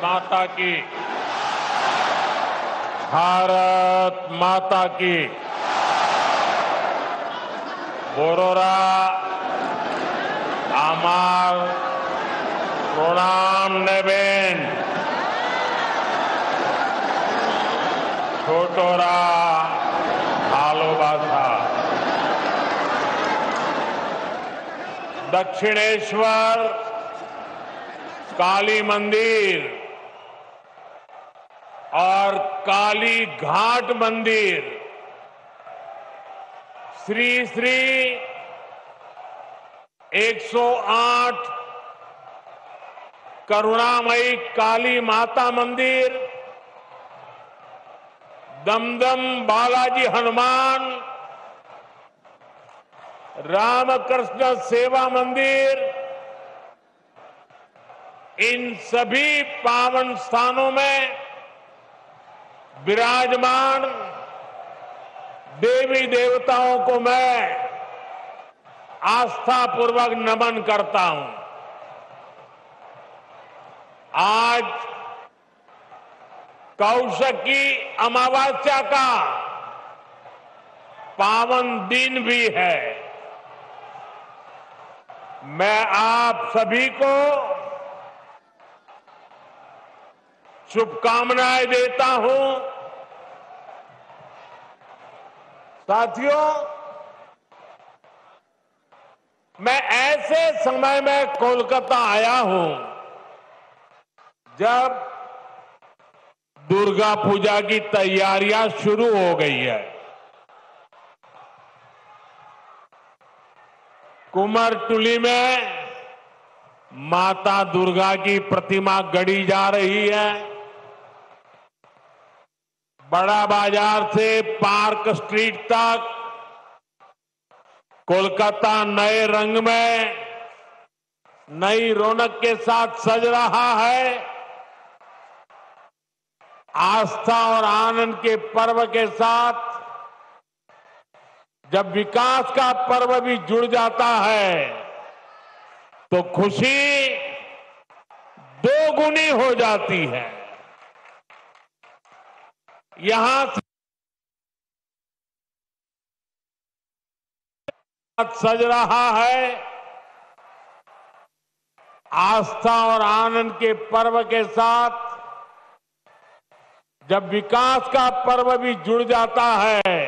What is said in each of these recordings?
माता की, भारत माता की। बोरोरा आमार प्रणाम नेबेन, छोटोरा भालोबासा। दक्षिणेश्वर काली मंदिर और काली घाट मंदिर, श्री श्री 108 करुणामयी काली माता मंदिर, दमदम बालाजी हनुमान, रामकृष्ण सेवा मंदिर, इन सभी पावन स्थानों में विराजमान देवी देवताओं को मैं आस्थापूर्वक नमन करता हूं। आज कौशकी अमावस्या का पावन दिन भी है। मैं आप सभी को शुभकामनाएं देता हूं। साथियों, मैं ऐसे समय में कोलकाता आया हूं जब दुर्गा पूजा की तैयारियां शुरू हो गई है। कुमारटुली में माता दुर्गा की प्रतिमा गढ़ी जा रही है। बड़ा बाजार से पार्क स्ट्रीट तक कोलकाता नए रंग में, नई रौनक के साथ सज रहा है। आस्था और आनंद के पर्व के साथ जब विकास का पर्व भी जुड़ जाता है तो खुशी दोगुनी हो जाती है। यहां से सज रहा है। आस्था और आनंद के पर्व के साथ जब विकास का पर्व भी जुड़ जाता है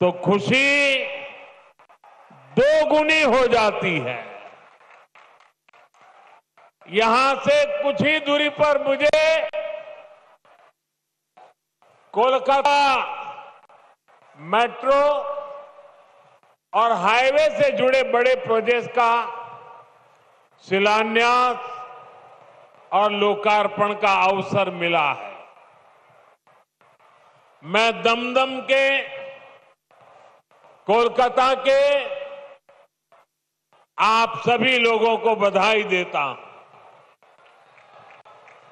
तो खुशी दोगुनी हो जाती है। यहां से कुछ ही दूरी पर मुझे कोलकाता मेट्रो और हाईवे से जुड़े बड़े प्रोजेक्ट का शिलान्यास और लोकार्पण का अवसर मिला है। मैं दमदम के, कोलकाता के आप सभी लोगों को बधाई देता हूं।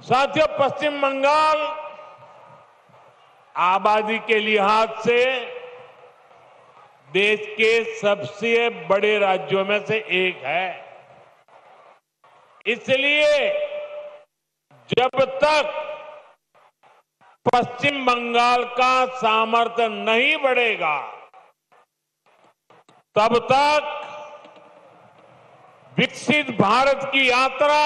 साथियों, पश्चिम बंगाल आबादी के लिहाज से देश के सबसे बड़े राज्यों में से एक है। इसलिए जब तक पश्चिम बंगाल का सामर्थ्य नहीं बढ़ेगा तब तक विकसित भारत की यात्रा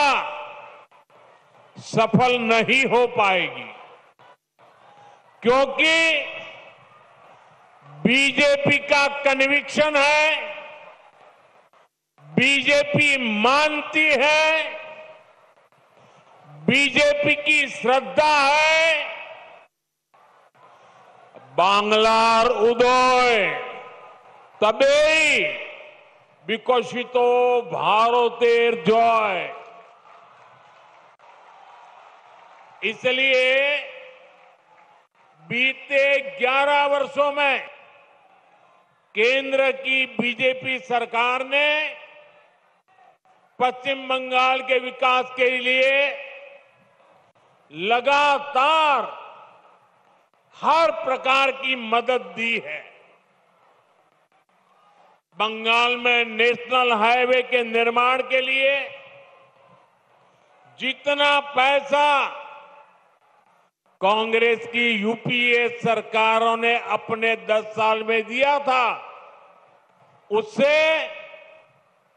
सफल नहीं हो पाएगी। क्योंकि बीजेपी का कन्विक्शन है, बीजेपी मानती है, बीजेपी की श्रद्धा है, बांग्लार उदय तबेई विकसितो भारतेर जय। इसलिए बीते 11 वर्षों में केंद्र की बीजेपी सरकार ने पश्चिम बंगाल के विकास के लिए लगातार हर प्रकार की मदद दी है। बंगाल में नेशनल हाईवे के निर्माण के लिए जितना पैसा कांग्रेस की यूपीए सरकारों ने अपने 10 साल में दिया था, उससे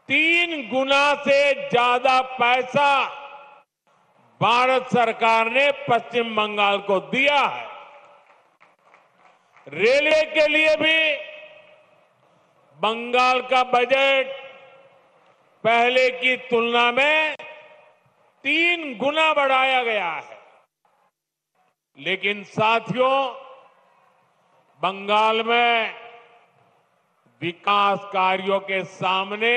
3 गुना से ज्यादा पैसा भारत सरकार ने पश्चिम बंगाल को दिया है। रेलवे के लिए भी बंगाल का बजट पहले की तुलना में 3 गुना बढ़ाया गया है। लेकिन साथियों, बंगाल में विकास कार्यों के सामने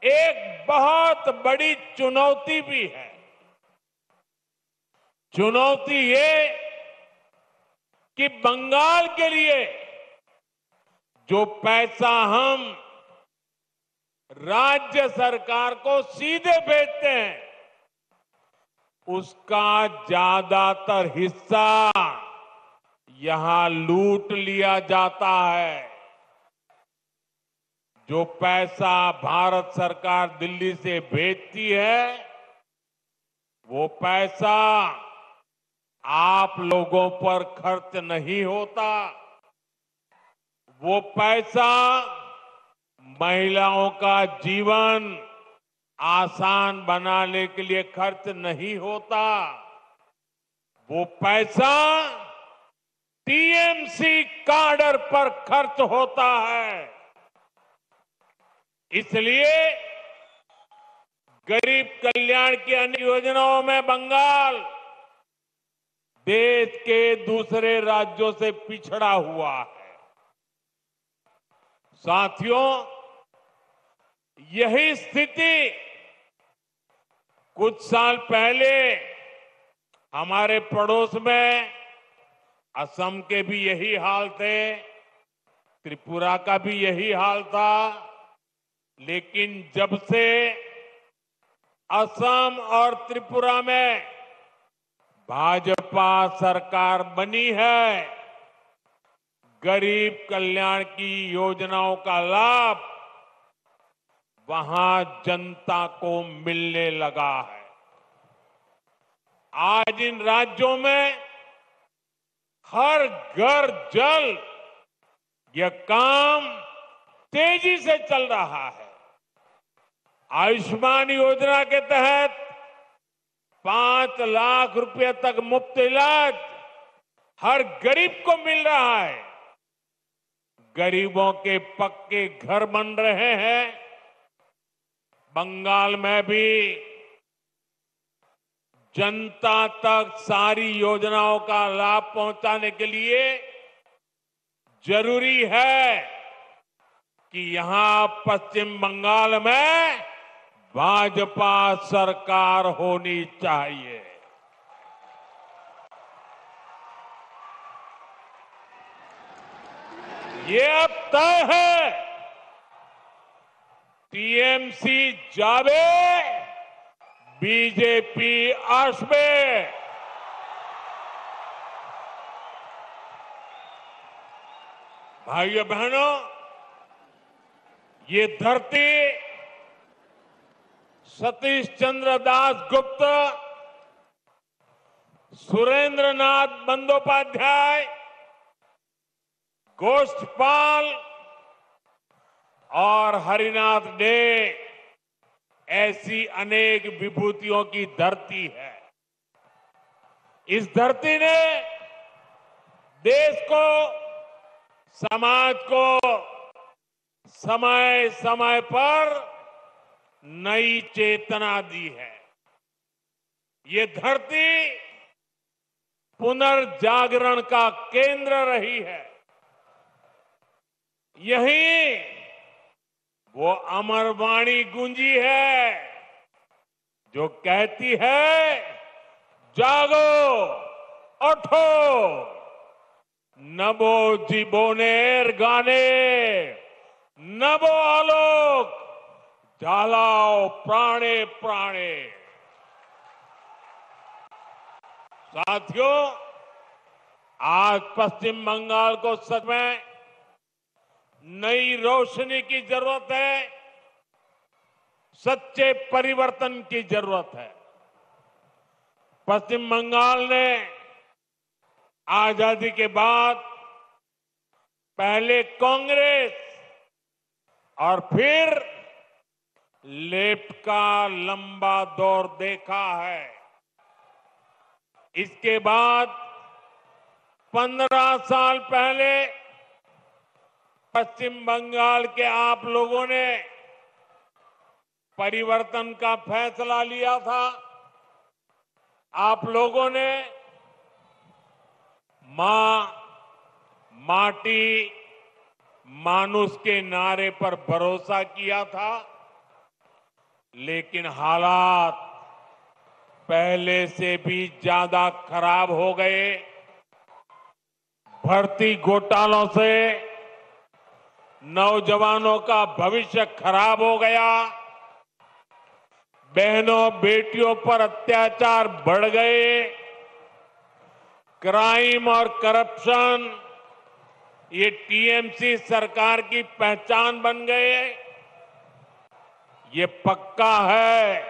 एक बहुत बड़ी चुनौती भी है। चुनौती ये कि बंगाल के लिए जो पैसा हम राज्य सरकार को सीधे भेजते हैं, उसका ज्यादातर हिस्सा यहां लूट लिया जाता है। जो पैसा भारत सरकार दिल्ली से भेजती है, वो पैसा आप लोगों पर खर्च नहीं होता। वो पैसा महिलाओं का जीवन आसान बनाने के लिए खर्च नहीं होता। वो पैसा टीएमसी काडर पर खर्च होता है। इसलिए गरीब कल्याण की अन्य योजनाओं में बंगाल देश के दूसरे राज्यों से पिछड़ा हुआ है। साथियों, यही स्थिति कुछ साल पहले हमारे पड़ोस में असम के भी यही हाल थे, त्रिपुरा का भी यही हाल था। लेकिन जब से असम और त्रिपुरा में भाजपा सरकार बनी है, गरीब कल्याण की योजनाओं का लाभ वहां जनता को मिलने लगा है। आज इन राज्यों में हर घर जल, यह काम तेजी से चल रहा है। आयुष्मान योजना के तहत 5 लाख रुपए तक मुफ्त इलाज हर गरीब को मिल रहा है। गरीबों के पक्के घर बन रहे हैं। बंगाल में भी जनता तक सारी योजनाओं का लाभ पहुंचाने के लिए जरूरी है कि यहां पश्चिम बंगाल में भाजपा सरकार होनी चाहिए। ये अब तय है। टीएमसी जावे, बीजेपी आसबे। भाइयों बहनों, ये धरती सतीश चंद्र दास गुप्त, सुरेंद्र नाथ बंदोपाध्याय, गोष्ठपाल और हरिनाथ डे ऐसी अनेक विभूतियों की धरती है। इस धरती ने देश को, समाज को समय समय पर नई चेतना दी है। ये धरती पुनर्जागरण का केंद्र रही है। यही वो अमर वाणी गूंजी है जो कहती है, जागो, उठो, नभो जीवोनेर गाने, नभो आलोक, झालाओ प्राणे प्राणे। साथियों, आज पश्चिम बंगाल को सच में नई रोशनी की जरूरत है। सच्चे परिवर्तन की जरूरत है। पश्चिम बंगाल ने आजादी के बाद पहले कांग्रेस और फिर लेफ्ट का लंबा दौर देखा है। इसके बाद 15 साल पहले पश्चिम बंगाल के आप लोगों ने परिवर्तन का फैसला लिया था। आप लोगों ने मां, माटी, मानुष के नारे पर भरोसा किया था, लेकिन हालात पहले से भी ज्यादा खराब हो गए। भर्ती घोटालों से नौजवानों का भविष्य खराब हो गया। बहनों बेटियों पर अत्याचार बढ़ गए। क्राइम और करप्शन ये टीएमसी सरकार की पहचान बन गए। ये पक्का है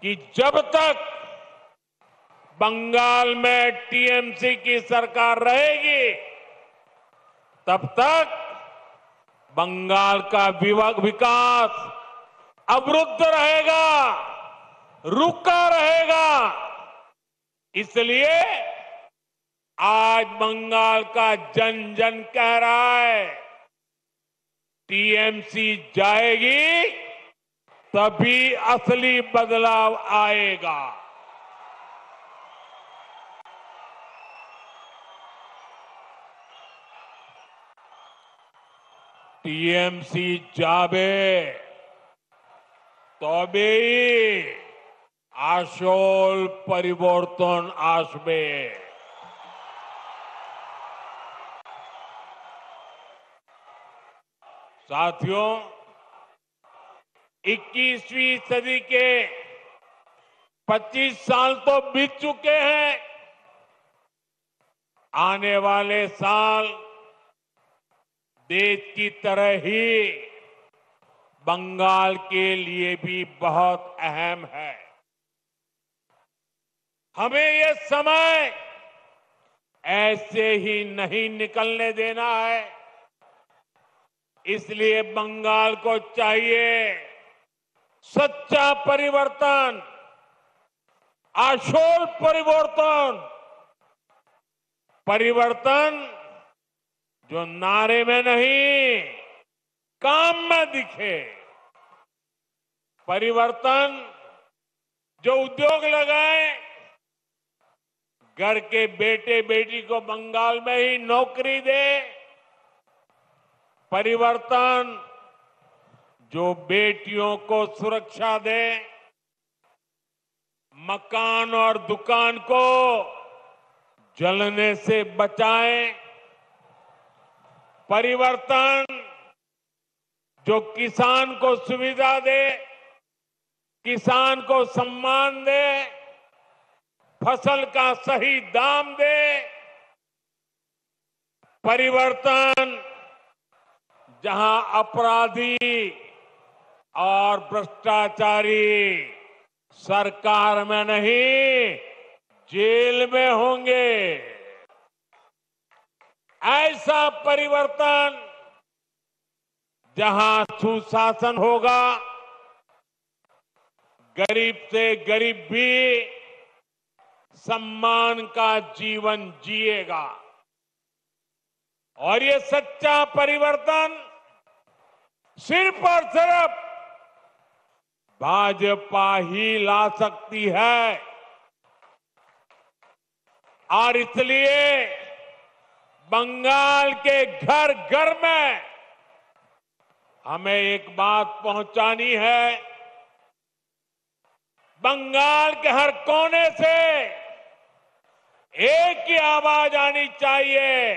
कि जब तक बंगाल में टीएमसी की सरकार रहेगी, तब तक बंगाल का विकास अवरुद्ध रहेगा, रुका रहेगा। इसलिए आज बंगाल का जन जन कह रहा है, टीएमसी जाएगी तभी असली बदलाव आएगा। टीएमसी जाबे तबेई आशोल परिवर्तन आसबे। साथियों, 21वीं सदी के 25 साल तो बीत चुके हैं। आने वाले साल देश की तरह ही बंगाल के लिए भी बहुत अहम है। हमें ये समय ऐसे ही नहीं निकलने देना है। इसलिए बंगाल को चाहिए सच्चा परिवर्तन, आशोल परिवर्तन। परिवर्तन जो नारे में नहीं, काम में दिखे। परिवर्तन जो उद्योग लगाए, घर के बेटे बेटी को बंगाल में ही नौकरी दे। परिवर्तन जो बेटियों को सुरक्षा दे, मकान और दुकान को जलने से बचाए। परिवर्तन जो किसान को सुविधा दे, किसान को सम्मान दे, फसल का सही दाम दे। परिवर्तन जहां अपराधी और भ्रष्टाचारी सरकार में नहीं, जेल में होंगे। ऐसा परिवर्तन जहां सुशासन होगा, गरीब से गरीब भी सम्मान का जीवन जिएगा। और ये सच्चा परिवर्तन सिर्फ और सिर्फ भाजपा ही ला सकती है। और इसलिए बंगाल के घर घर में हमें एक बात पहुंचानी है। बंगाल के हर कोने से एक ही आवाज आनी चाहिए,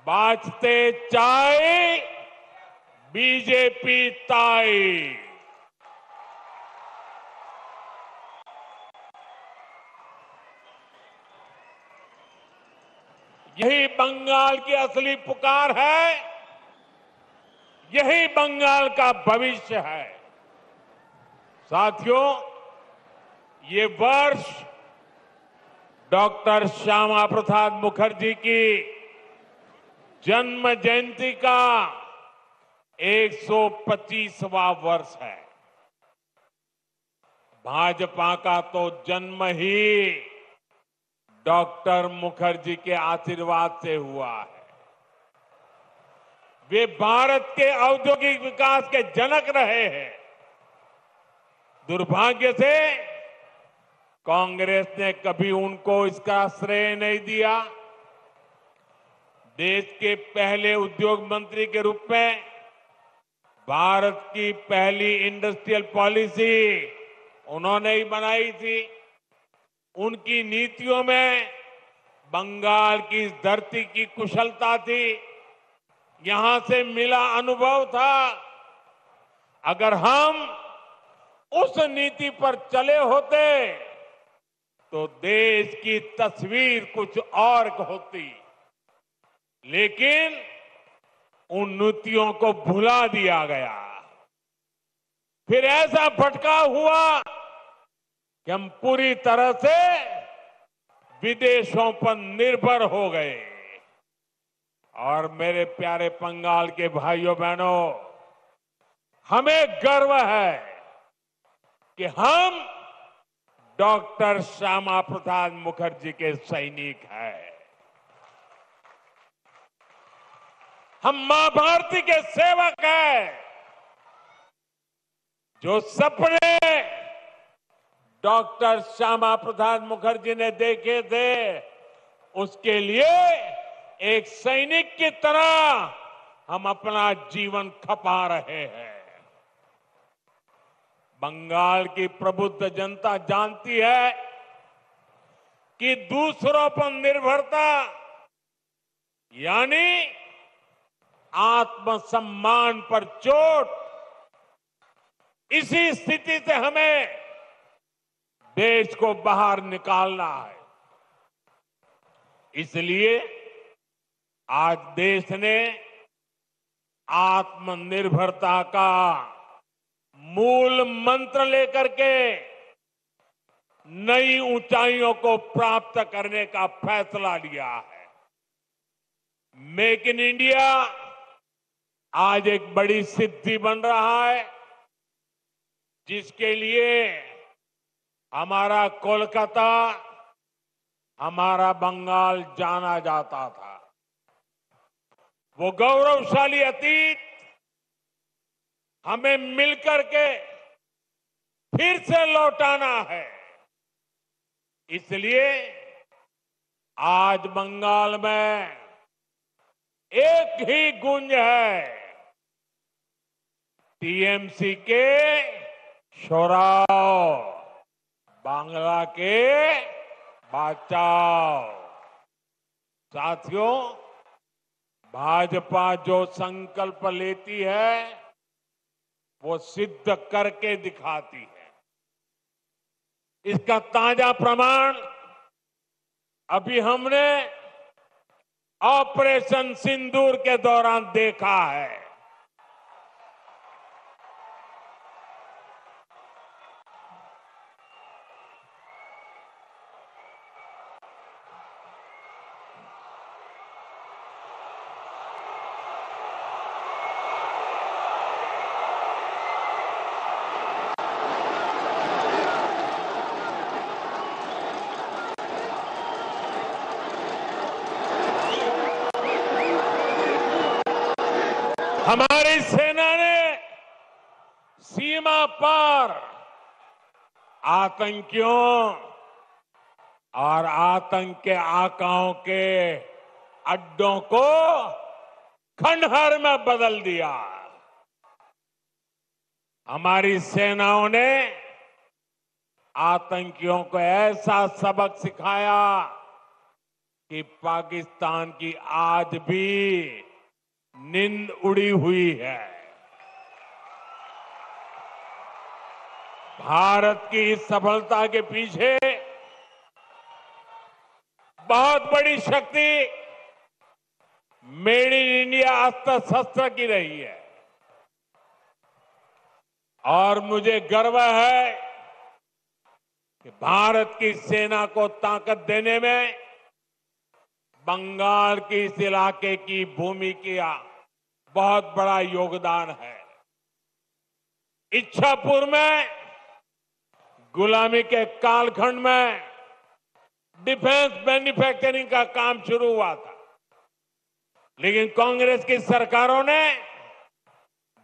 बाजते चाय बीजेपी ताई। यही बंगाल की असली पुकार है। यही बंगाल का भविष्य है। साथियों, ये वर्ष डॉक्टर श्यामा प्रसाद मुखर्जी की जन्म जयंती का 125वां वर्ष है। भाजपा का तो जन्म ही डॉक्टर मुखर्जी के आशीर्वाद से हुआ है। वे भारत के औद्योगिक विकास के जनक रहे हैं। दुर्भाग्य से कांग्रेस ने कभी उनको इसका श्रेय नहीं दिया। देश के पहले उद्योग मंत्री के रूप में भारत की पहली इंडस्ट्रियल पॉलिसी उन्होंने ही बनाई थी। उनकी नीतियों में बंगाल की इस धरती की कुशलता थी, यहां से मिला अनुभव था। अगर हम उस नीति पर चले होते तो देश की तस्वीर कुछ और होती, लेकिन उन नीतियों को भुला दिया गया। फिर ऐसा भटकाव हुआ कि हम पूरी तरह से विदेशों पर निर्भर हो गए। और मेरे प्यारे बंगाल के भाइयों बहनों, हमें गर्व है कि हम डॉक्टर श्यामा प्रसाद मुखर्जी के सैनिक हैं। हम मां भारती के सेवक हैं। जो सपने डॉक्टर श्यामा प्रसाद मुखर्जी ने देखे थे, उसके लिए एक सैनिक की तरह हम अपना जीवन खपा रहे हैं। बंगाल की प्रबुद्ध जनता जानती है कि दूसरों पर निर्भरता यानी आत्मसम्मान पर चोट, इसी स्थिति से हमें देश को बाहर निकालना है। इसलिए आज देश ने आत्मनिर्भरता का मूल मंत्र लेकर के नई ऊंचाइयों को प्राप्त करने का फैसला लिया है। मेक इन इंडिया आज एक बड़ी सिद्धि बन रहा है, जिसके लिए हमारा कोलकाता, हमारा बंगाल जाना जाता था। वो गौरवशाली अतीत हमें मिलकर के फिर से लौटाना है। इसलिए आज बंगाल में एक ही गूंज है, टीएमसी के छोड़ाओ, बांग्ला के बचाओ। साथियों, भाजपा जो संकल्प लेती है वो सिद्ध करके दिखाती है। इसका ताजा प्रमाण अभी हमने ऑपरेशन सिंदूर के दौरान देखा है। हमारी सेना ने सीमा पार आतंकियों और आतंक के आकाओं के अड्डों को खंडहर में बदल दिया। हमारी सेनाओं ने आतंकियों को ऐसा सबक सिखाया कि पाकिस्तान की आज भी नींद उड़ी हुई है। भारत की इस सफलता के पीछे बहुत बड़ी शक्ति मेड इन इंडिया अस्त्र शस्त्र की रही है। और मुझे गर्व है कि भारत की सेना को ताकत देने में बंगाल के इस इलाके की भूमि का बहुत बड़ा योगदान है। इच्छापुर में गुलामी के कालखंड में डिफेंस मैन्युफैक्चरिंग का काम शुरू हुआ था, लेकिन कांग्रेस की सरकारों ने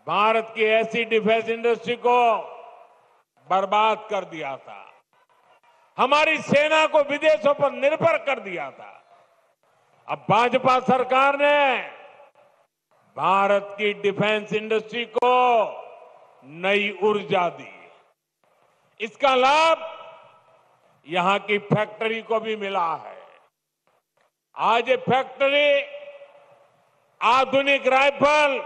भारत की ऐसी डिफेंस इंडस्ट्री को बर्बाद कर दिया था, हमारी सेना को विदेशों पर निर्भर कर दिया था। अब भाजपा सरकार ने भारत की डिफेंस इंडस्ट्री को नई ऊर्जा दी। इसका लाभ यहां की फैक्ट्री को भी मिला है। आज ये फैक्ट्री आधुनिक राइफल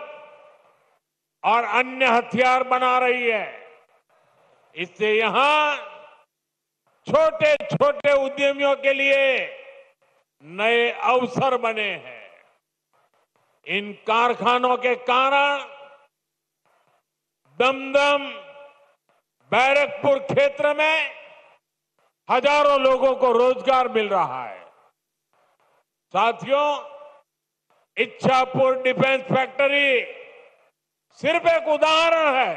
और अन्य हथियार बना रही है। इससे यहां छोटे छोटे उद्यमियों के लिए नए अवसर बने हैं। इन कारखानों के कारण दमदम, बैरकपुर क्षेत्र में हजारों लोगों को रोजगार मिल रहा है। साथियों, इच्छापुर डिफेंस फैक्ट्री सिर्फ एक उदाहरण है।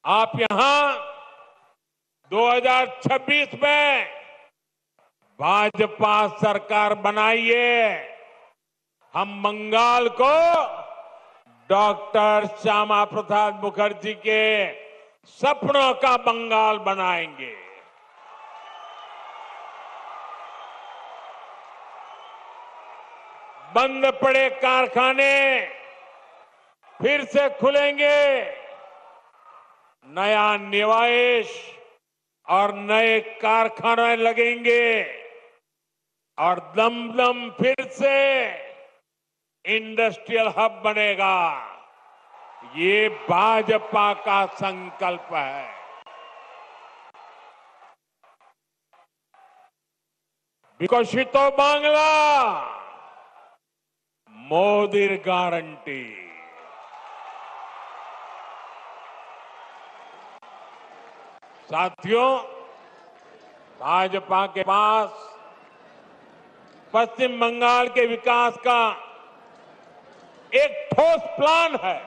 आप यहां 2026 में भाजपा सरकार बनाइए, हम बंगाल को डॉक्टर श्यामा प्रसाद मुखर्जी के सपनों का बंगाल बनाएंगे। बंद पड़े कारखाने फिर से खुलेंगे, नया निवेश और नए कारखाने लगेंगे और दमदम फिर से इंडस्ट्रियल हब बनेगा। ये भाजपा का संकल्प है। विकसित बांग्ला, मोदीर गारंटी। साथियों, भाजपा के पास पश्चिम बंगाल के विकास का एक ठोस प्लान है,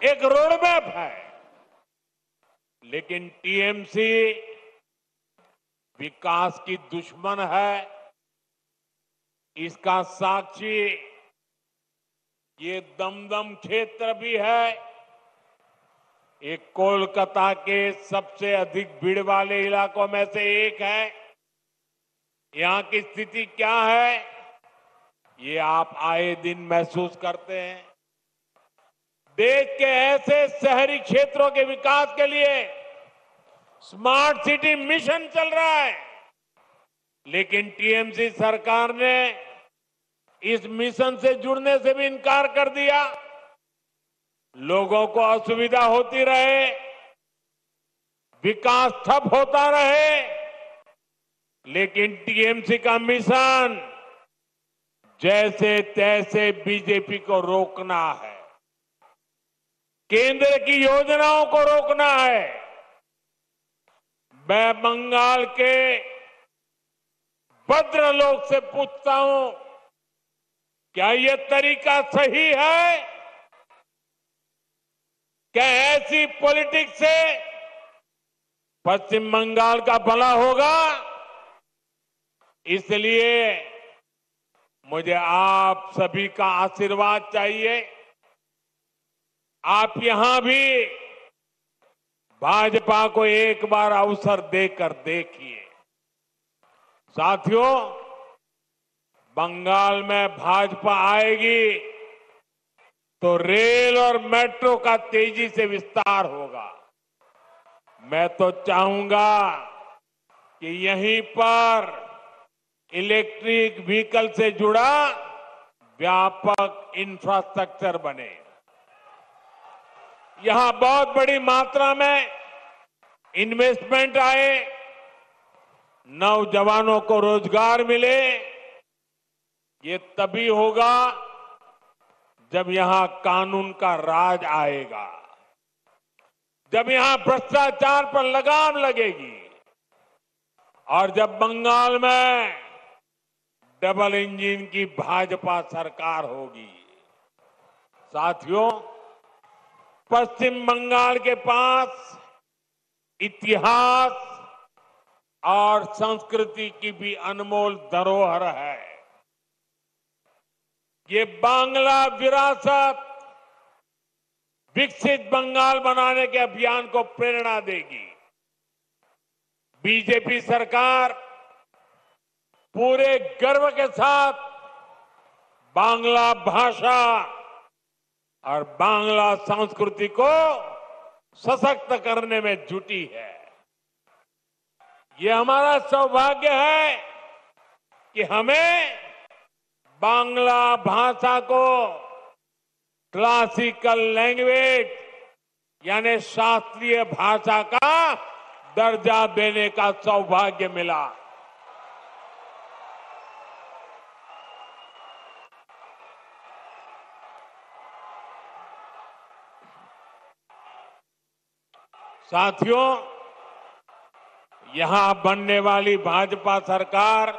एक रोडमैप है, लेकिन टीएमसी विकास की दुश्मन है। इसका साक्षी ये दमदम क्षेत्र भी है। एक कोलकाता के सबसे अधिक भीड़ वाले इलाकों में से एक है। यहां की स्थिति क्या है, ये आप आए दिन महसूस करते हैं। देश के ऐसे शहरी क्षेत्रों के विकास के लिए स्मार्ट सिटी मिशन चल रहा है, लेकिन टीएमसी सरकार ने इस मिशन से जुड़ने से भी इनकार कर दिया। लोगों को असुविधा होती रहे, विकास ठप होता रहे, लेकिन टीएमसी का मिशन जैसे तैसे बीजेपी को रोकना है, केंद्र की योजनाओं को रोकना है। मैं बंगाल के भद्रलोक से पूछता हूं, क्या यह तरीका सही है? क्या ऐसी पॉलिटिक्स से पश्चिम बंगाल का भला होगा? इसलिए मुझे आप सभी का आशीर्वाद चाहिए। आप यहां भी भाजपा को एक बार अवसर देकर देखिए। साथियों, बंगाल में भाजपा आएगी तो रेल और मेट्रो का तेजी से विस्तार होगा। मैं तो चाहूंगा कि यहीं पर इलेक्ट्रिक व्हीकल से जुड़ा व्यापक इंफ्रास्ट्रक्चर बने। यहां बहुत बड़ी मात्रा में इन्वेस्टमेंट आए, नौजवानों को रोजगार मिले। ये तभी होगा जब यहां कानून का राज आएगा, जब यहां भ्रष्टाचार पर लगाम लगेगी और जब बंगाल में डबल इंजन की भाजपा सरकार होगी। साथियों, पश्चिम बंगाल के पास इतिहास और संस्कृति की भी अनमोल धरोहर है। ये बांग्ला विरासत विकसित बंगाल बनाने के अभियान को प्रेरणा देगी। बीजेपी सरकार पूरे गर्व के साथ बांग्ला भाषा और बांग्ला संस्कृति को सशक्त करने में जुटी है। ये हमारा सौभाग्य है कि हमें बांग्ला भाषा को क्लासिकल लैंग्वेज यानी शास्त्रीय भाषा का दर्जा देने का सौभाग्य मिला। साथियों, यहां बनने वाली भाजपा सरकार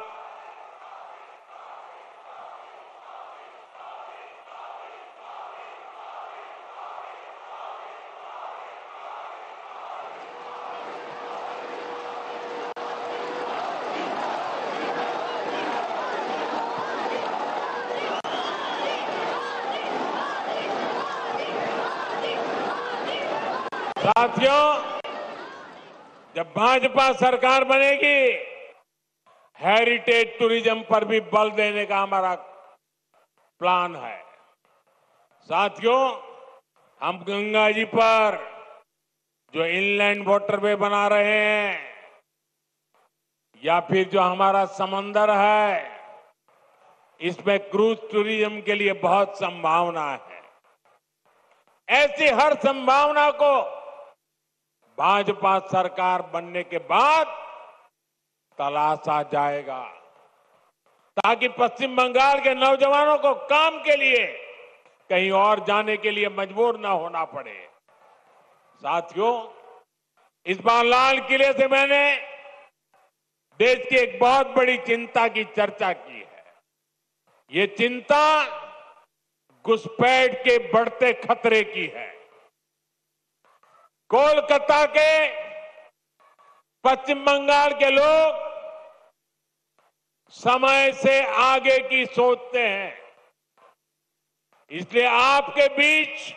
साथियों, जब भाजपा सरकार बनेगी, हेरिटेज टूरिज्म पर भी बल देने का हमारा प्लान है। साथियों, हम गंगा जी पर जो इनलैंड वाटरवे बना रहे हैं या फिर जो हमारा समंदर है, इसमें क्रूज टूरिज्म के लिए बहुत संभावना है। ऐसी हर संभावना को भाजपा सरकार बनने के बाद तलाशा जाएगा ताकि पश्चिम बंगाल के नौजवानों को काम के लिए कहीं और जाने के लिए मजबूर न होना पड़े। साथियों, इस बार लाल किले से मैंने देश की एक बहुत बड़ी चिंता की चर्चा की है। ये चिंता घुसपैठ के बढ़ते खतरे की है। कोलकाता के पश्चिम बंगाल के लोग समय से आगे की सोचते हैं। इसलिए आपके बीच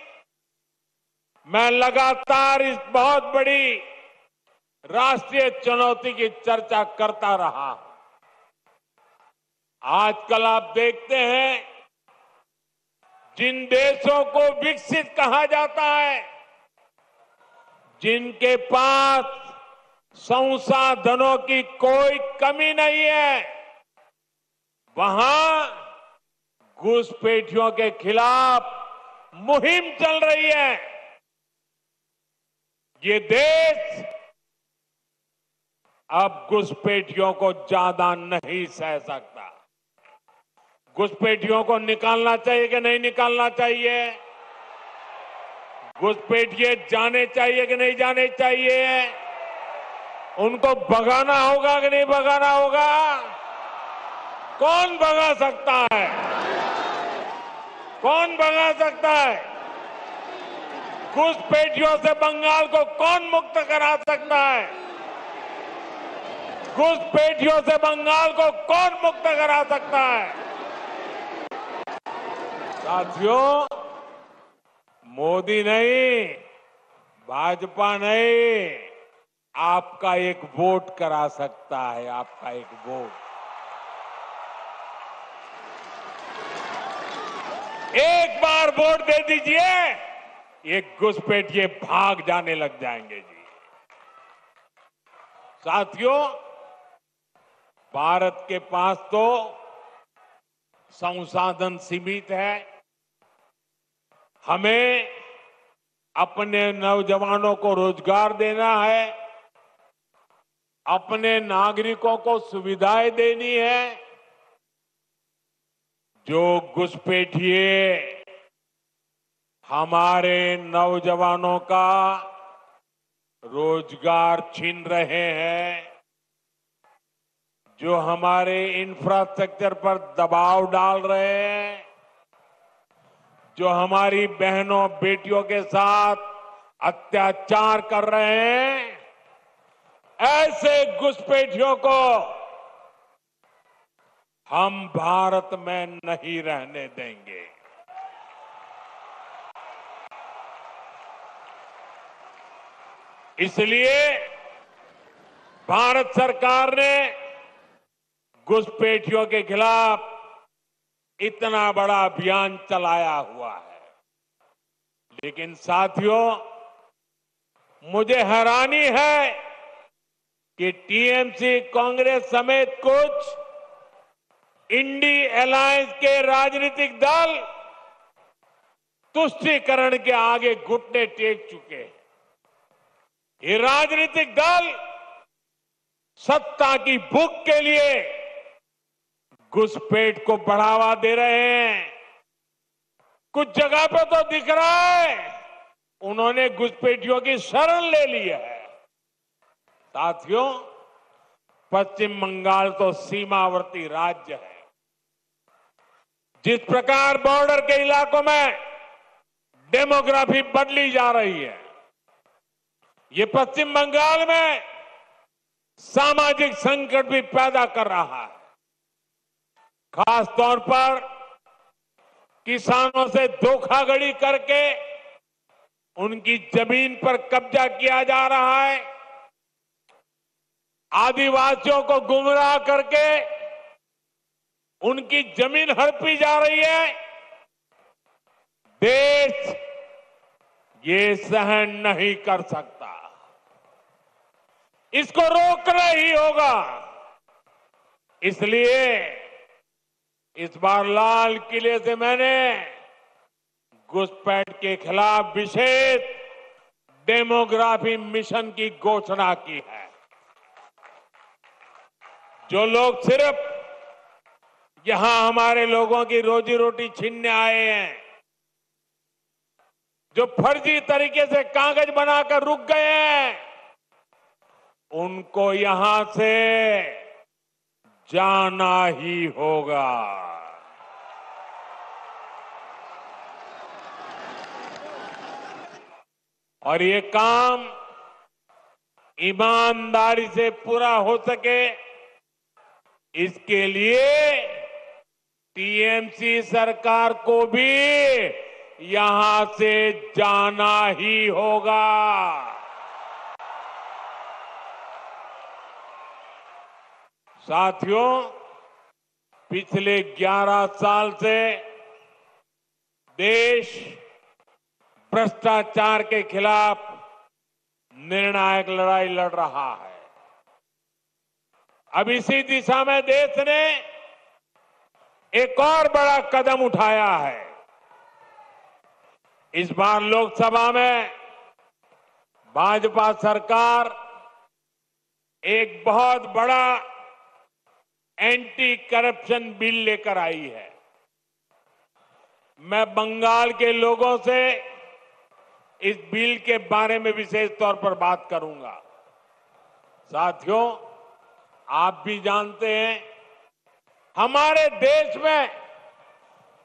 मैं लगातार इस बहुत बड़ी राष्ट्रीय चुनौती की चर्चा करता रहा। आजकल आप देखते हैं, जिन देशों को विकसित कहा जाता है, जिनके पास संसाधनों की कोई कमी नहीं है, वहां घुसपैठियों के खिलाफ मुहिम चल रही है। ये देश अब घुसपैठियों को ज्यादा नहीं सह सकता। घुसपैठियों को निकालना चाहिए कि नहीं निकालना चाहिए? घुसपैठिए जाने चाहिए कि नहीं जाने चाहिए? उनको भगाना होगा कि नहीं भगाना होगा? कौन भगा सकता है? कौन भगा सकता है? घुसपैठियों से बंगाल को कौन मुक्त करा सकता है? घुसपैठियों से बंगाल को कौन मुक्त करा सकता है? साथियों, मोदी नहीं, भाजपा नहीं, आपका एक वोट करा सकता है। आपका एक वोट, एक बार वोट दे दीजिए, ये घुसपैठिए भाग जाने लग जाएंगे जी। साथियों, भारत के पास तो संसाधन सीमित है। हमें अपने नौजवानों को रोजगार देना है, अपने नागरिकों को सुविधाएं देनी है। जो घुसपैठिए हमारे नौजवानों का रोजगार छीन रहे हैं, जो हमारे इंफ्रास्ट्रक्चर पर दबाव डाल रहे हैं, जो हमारी बहनों बेटियों के साथ अत्याचार कर रहे हैं, ऐसे घुसपैठियों को हम भारत में नहीं रहने देंगे। इसलिए भारत सरकार ने घुसपैठियों के खिलाफ इतना बड़ा अभियान चलाया हुआ है। लेकिन साथियों, मुझे हैरानी है कि टीएमसी, कांग्रेस समेत कुछ इंडी अलायंस के राजनीतिक दल तुष्टीकरण के आगे घुटने टेक चुके हैं। ये राजनीतिक दल सत्ता की भूख के लिए घुसपैठ को बढ़ावा दे रहे हैं। कुछ जगह पे तो दिख रहा है उन्होंने घुसपैठियों की शरण ले ली है। साथियों, पश्चिम बंगाल तो सीमावर्ती राज्य है। जिस प्रकार बॉर्डर के इलाकों में डेमोग्राफी बदली जा रही है, ये पश्चिम बंगाल में सामाजिक संकट भी पैदा कर रहा है। खास तौर पर किसानों से धोखाधड़ी करके उनकी जमीन पर कब्जा किया जा रहा है। आदिवासियों को गुमराह करके उनकी जमीन हड़पी जा रही है। देश ये सहन नहीं कर सकता, इसको रोकना ही होगा। इसलिए इस बार लाल किले से मैंने घुसपैठ के खिलाफ विशेष डेमोग्राफी मिशन की घोषणा की है। जो लोग सिर्फ यहां हमारे लोगों की रोजी रोटी छीनने आए हैं, जो फर्जी तरीके से कागज बनाकर रुक गए हैं, उनको यहां से जाना ही होगा। और ये काम ईमानदारी से पूरा हो सके, इसके लिए टीएमसी सरकार को भी यहां से जाना ही होगा। साथियों, पिछले 11 साल से देश भ्रष्टाचार के खिलाफ निर्णायक लड़ाई लड़ रहा है। अब इसी दिशा में देश ने एक और बड़ा कदम उठाया है। इस बार लोकसभा में भाजपा सरकार एक बहुत बड़ा एंटी करप्शन बिल लेकर आई है। मैं बंगाल के लोगों से इस बिल के बारे में विशेष तौर पर बात करूंगा। साथियों, आप भी जानते हैं, हमारे देश में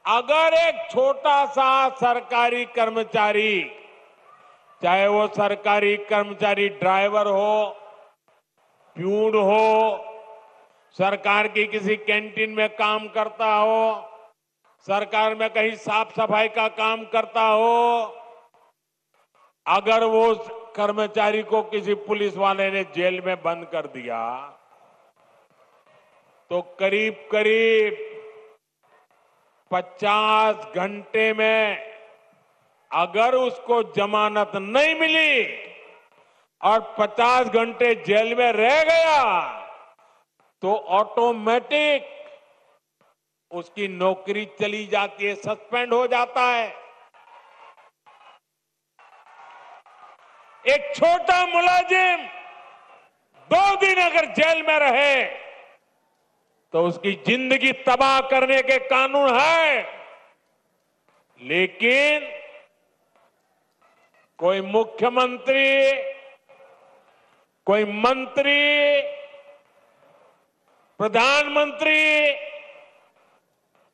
अगर एक छोटा सा सरकारी कर्मचारी, चाहे वो सरकारी कर्मचारी ड्राइवर हो, प्यून हो, सरकार की किसी कैंटीन में काम करता हो, सरकार में कहीं साफ सफाई का काम करता हो, अगर वो कर्मचारी को किसी पुलिस वाले ने जेल में बंद कर दिया तो करीब करीब 50 घंटे में अगर उसको जमानत नहीं मिली और 50 घंटे जेल में रह गया तो ऑटोमेटिक उसकी नौकरी चली जाती है, सस्पेंड हो जाता है। एक छोटा मुलाजिम 2 दिन अगर जेल में रहे तो उसकी जिंदगी तबाह करने के कानून है। लेकिन कोई मुख्यमंत्री, कोई मंत्री, प्रधानमंत्री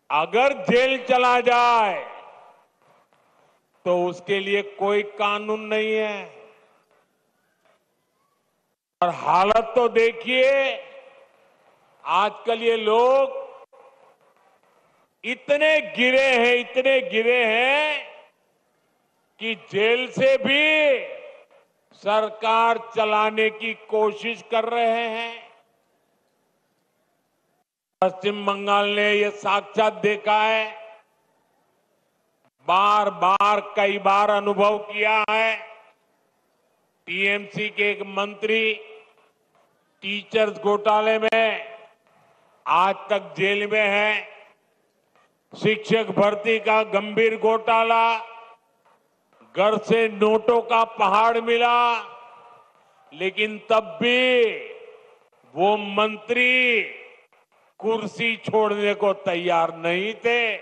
अगर जेल चला जाए तो उसके लिए कोई कानून नहीं है। और हालत तो देखिए, आजकल ये लोग इतने गिरे हैं कि जेल से भी सरकार चलाने की कोशिश कर रहे हैं। पश्चिम बंगाल ने ये साक्षात देखा है, बार बार कई बार अनुभव किया है। टीएमसी के एक मंत्री टीचर्स घोटाले में आज तक जेल में है। शिक्षक भर्ती का गंभीर घोटाला, घर से नोटों का पहाड़ मिला, लेकिन तब भी वो मंत्री कुर्सी छोड़ने को तैयार नहीं थे।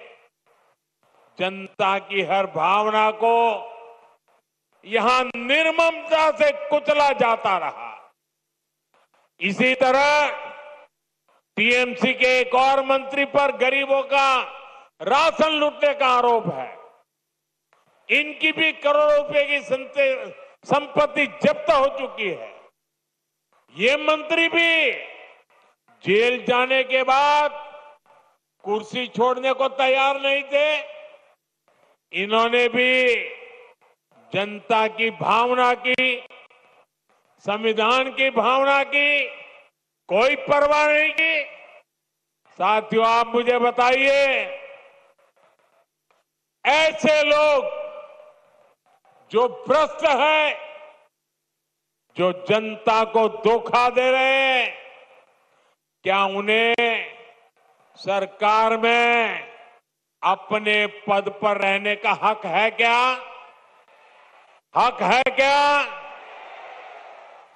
जनता की हर भावना को यहां निर्ममता से कुचला जाता रहा। इसी तरह टीएमसी के एक और मंत्री पर गरीबों का राशन लूटने का आरोप है। इनकी भी करोड़ों रुपए की संपत्ति जब्त हो चुकी है। ये मंत्री भी जेल जाने के बाद कुर्सी छोड़ने को तैयार नहीं थे। इन्होंने भी जनता की भावना की, संविधान की भावना की कोई परवाह नहीं की। साथियों, आप मुझे बताइए, ऐसे लोग जो भ्रष्ट है, जो जनता को धोखा दे रहे हैं, क्या उन्हें सरकार में अपने पद पर रहने का हक है क्या? हक है क्या?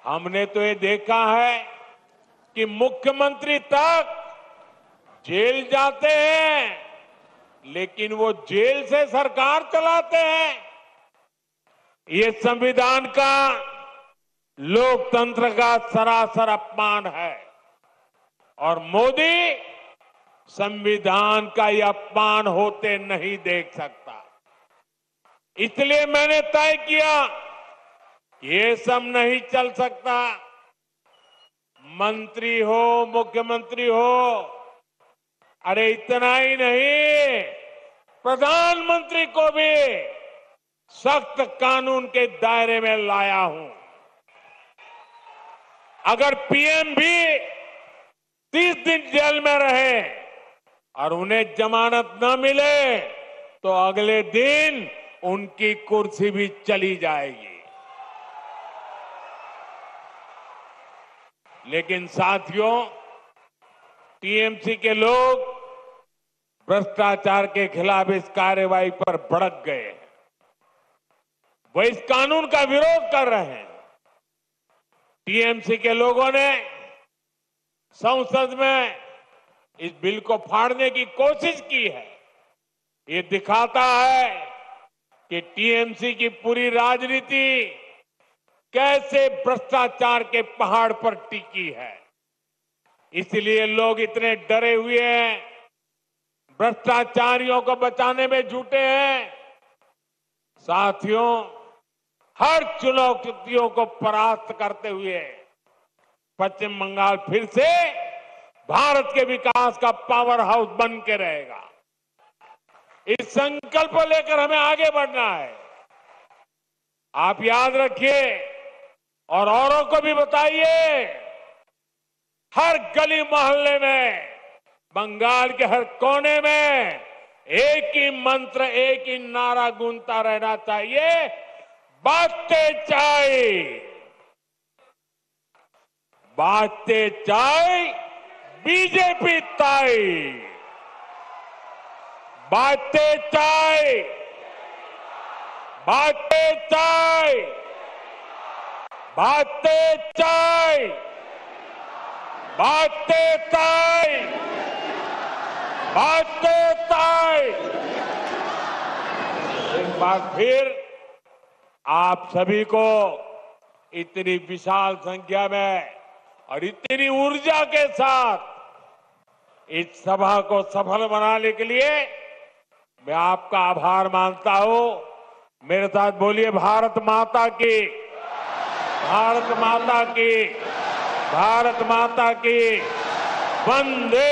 हमने तो ये देखा है कि मुख्यमंत्री तक जेल जाते हैं, लेकिन वो जेल से सरकार चलाते हैं। ये संविधान का, लोकतंत्र का सरासर अपमान है। और मोदी संविधान का ये अपमान होते नहीं देख सकता। इसलिए मैंने तय किया, ये सब नहीं चल सकता। मंत्री हो, मुख्यमंत्री हो, अरे इतना ही नहीं, प्रधानमंत्री को भी सख्त कानून के दायरे में लाया हूं। अगर पीएम भी 30 दिन जेल में रहे और उन्हें जमानत न मिले तो अगले दिन उनकी कुर्सी भी चली जाएगी। लेकिन साथियों, टीएमसी के लोग भ्रष्टाचार के खिलाफ इस कार्रवाई पर भड़क गए। वो इस कानून का विरोध कर रहे हैं। टीएमसी के लोगों ने संसद में इस बिल को फाड़ने की कोशिश की है। ये दिखाता है कि टीएमसी की पूरी राजनीति कैसे भ्रष्टाचार के पहाड़ पर टिकी है। इसलिए लोग इतने डरे हुए हैं, भ्रष्टाचारियों को बचाने में जुटे हैं। साथियों, हर चुनौतियों को परास्त करते हुए पश्चिम बंगाल फिर से भारत के विकास का पावर हाउस बन के रहेगा। इस संकल्प को लेकर हमें आगे बढ़ना है। आप याद रखिए और औरों को भी बताइए, हर गली मोहल्ले में, बंगाल के हर कोने में एक ही मंत्र, एक ही नारा गूंजता रहना चाहिए, बांटते चाय, बांटते चाय, बीजेपी ताई, बांटते चाय, बांटते चाय, बांटते चाय, बांटते चाय, बांटते चाय। एक बार फिर आप सभी को इतनी विशाल संख्या में और इतनी ऊर्जा के साथ इस सभा को सफल बनाने के लिए मैं आपका आभार मानता हूं। मेरे साथ बोलिए भारत माता की, भारत माता की, भारत माता की, वंदे